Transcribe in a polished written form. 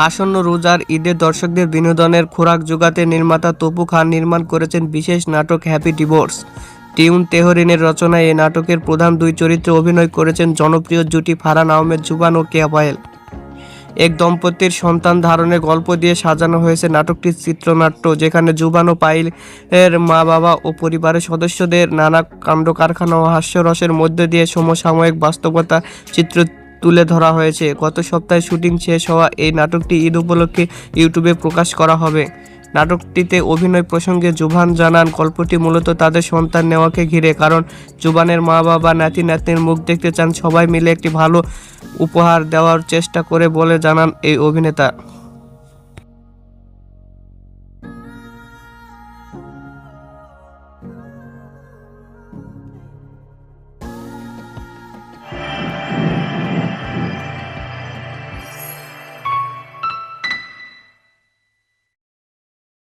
আসন্ন রোজার ঈদে দর্শকদের বিনোদনের খোরাক জোগাতে নির্মাতা তপু খান নির্মাণ করেছেন বিশেষ নাটক হ্যাপি ডিভোর্স। টিউন তেহরিনের রচনায় এই নাটকের প্রধান দুই চরিত্রে অভিনয় করেছেন জনপ্রিয় জুটি ফারহান আহমেদ জুবান ও কেয়া পায়েল। এক দম্পতির সন্তান ধারণের গল্প দিয়ে সাজানো হয়েছে নাটকটির চিত্রনাট্য, যেখানে জুবান ও পায়েলের মা বাবা ও পরিবারের সদস্যদের নানা কাণ্ড কারখানা ও হাস্যরসের মধ্য দিয়ে সমসাময়িক বাস্তবতা চিত্র তুলে ধরা হয়েছে। গত সপ্তাহে শুটিং শেষ হওয়া এই নাটকটি ঈদ উপলক্ষে ইউটিউবে প্রকাশ করা হবে। নাটকটিতে অভিনয় প্রসঙ্গে জুবান জানান, গল্পটি মূলত তাদের সন্তান নেওয়াকে ঘিরে, কারণ জুবানের মা বাবা নাতি নাতনির মুখ দেখতে চান। সবাই মিলে একটি ভালো উপহার দেওয়ার চেষ্টা করে বলে জানান এই অভিনেতা।